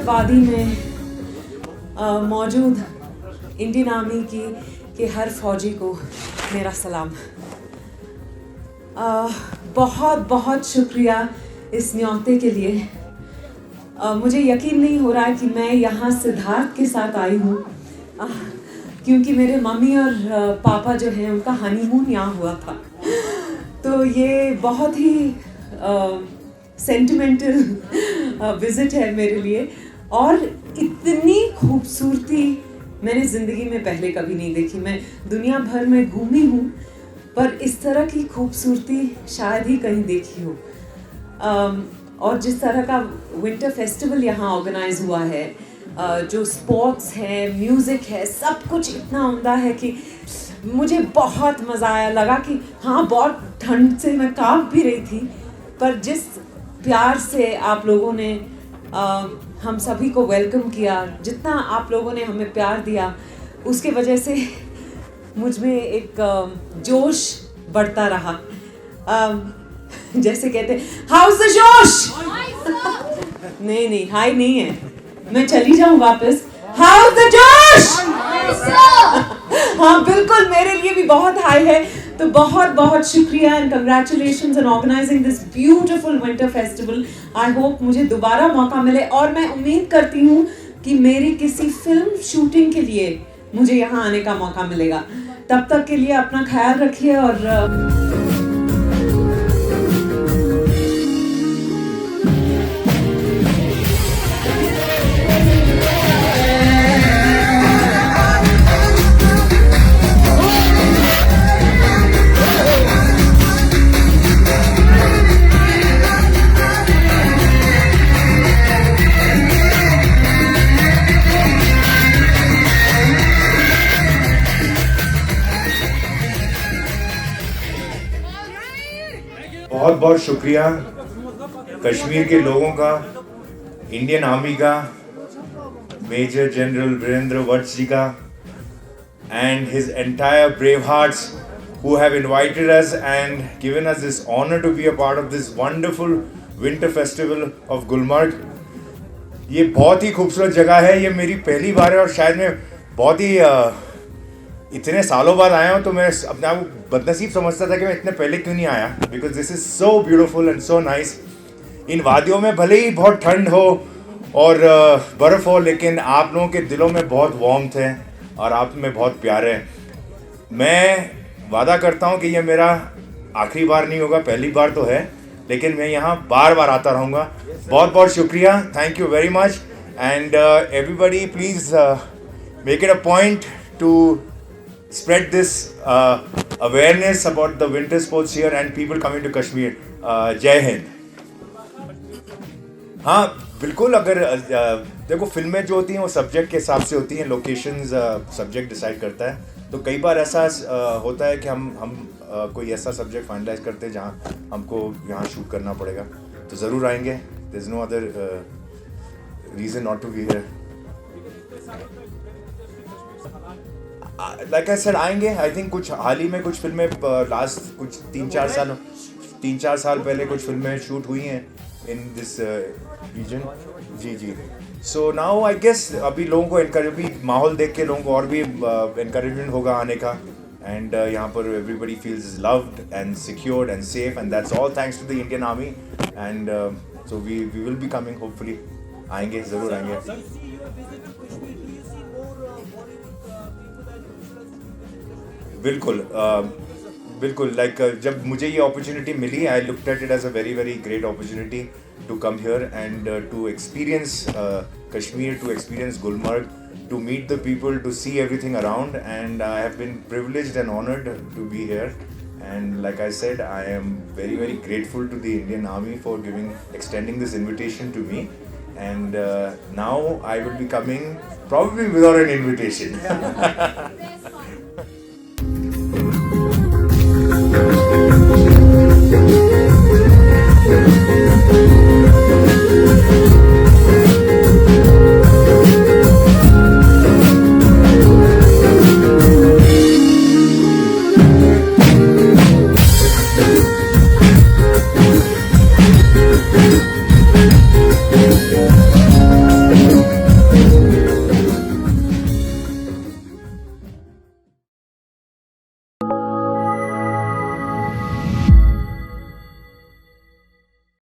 वादी में मौजूद इंडियन आर्मी के हर फौजी को मेरा सलाम। बहुत बहुत शुक्रिया इस न्योते के लिए। मुझे यकीन नहीं हो रहा है कि मैं यहाँ सिद्धार्थ के साथ आई हूँ, क्योंकि मेरे मम्मी और पापा जो हैं उनका हनीमून यहाँ हुआ था। तो ये बहुत ही सेंटिमेंटल विजिट है मेरे लिए, और इतनी खूबसूरती मैंने ज़िंदगी में पहले कभी नहीं देखी। मैं दुनिया भर में घूमी हूँ, पर इस तरह की खूबसूरती शायद ही कहीं देखी हो। और जिस तरह का विंटर फेस्टिवल यहाँ ऑर्गेनाइज हुआ है, जो स्पोर्ट्स है, म्यूज़िक है, सब कुछ इतना उम्दा है कि मुझे बहुत मज़ा आया। लगा कि हाँ, बहुत ठंड से मैं कांप भी रही थी, पर जिस प्यार से आप लोगों ने हम सभी को वेलकम किया, जितना आप लोगों ने हमें प्यार दिया, उसके वजह से मुझ में एक जोश बढ़ता रहा। जैसे कहते हैं हाउस द जोश। नहीं, हाई नहीं है, मैं चली जाऊं वापस। हाउस द जोश। हाँ बिल्कुल, मेरे लिए भी बहुत हाई है। तो बहुत बहुत शुक्रिया and congratulations on organizing this beautiful winter festival. I hope मुझे दोबारा मौका मिले, और मैं उम्मीद करती हूँ कि मेरी किसी फिल्म शूटिंग के लिए मुझे यहाँ आने का मौका मिलेगा। तब तक के लिए अपना ख्याल रखिए। और बहुत बहुत शुक्रिया कश्मीर के लोगों का, इंडियन आर्मी का, मेजर जनरल वीरेंद्र वत्स जी का, and his entire brave hearts who have invited us and given us this honor to be a part of this wonderful winter festival of Gulmarg। ये बहुत ही खूबसूरत जगह है। ये मेरी पहली बार है, और शायद मैं बहुत ही इतने सालों बाद आया हूँ, तो मैं अपने आप को बदनसीब समझता था कि मैं इतने पहले क्यों नहीं आया, because this is so beautiful and so nice. इन वादियों में भले ही बहुत ठंड हो और बर्फ़ हो, लेकिन आप लोगों के दिलों में बहुत वार्मथ है और आप में बहुत प्यार है। मैं वादा करता हूँ कि ये मेरा आखिरी बार नहीं होगा, पहली बार तो है, लेकिन मैं यहाँ बार बार आता रहूँगा। बहुत बहुत शुक्रिया, thank you very much, and everybody please make it a point two spread this awareness about the winter sports here and people coming to Kashmir। जय हिंद। हाँ बिल्कुल, अगर देखो फिल्में जो होती हैं वो सब्जेक्ट के हिसाब से होती हैं, लोकेशंस सब्जेक्ट डिसाइड करता है। तो कई बार ऐसा होता है कि हम कोई ऐसा सब्जेक्ट फाइनलाइज करते हैं जहाँ हमको यहाँ शूट करना पड़ेगा, तो ज़रूर आएंगे। There is no other reason not to be here. Like I said, आएंगे। आई थिंक कुछ हाल ही में कुछ फिल्में लास्ट कुछ 3-4 साल पहले कुछ फिल्में शूट हुई हैं इन दिस रीजन। जी। सो नाउ आई गेस अभी लोगों को अभी माहौल देख के लोगों को और भी इनकरेजमेंट होगा आने का, एंड यहाँ पर everybody feels loved and secured and safe, and that's all thanks to the Indian army, and so we will be coming hopefully. आएंगे, ज़रूर आएंगे। बिल्कुल बिल्कुल लाइक जब मुझे ये अपॉर्चुनिटी मिली, I looked at it as a very very great opportunity to come here and to experience Kashmir, to experience Gulmarg, to meet the people, to see everything around, and I have been privileged and honored to be here. And like I said, I am very very grateful to the Indian Army for extending this invitation to me. And now I will be coming probably without an invitation.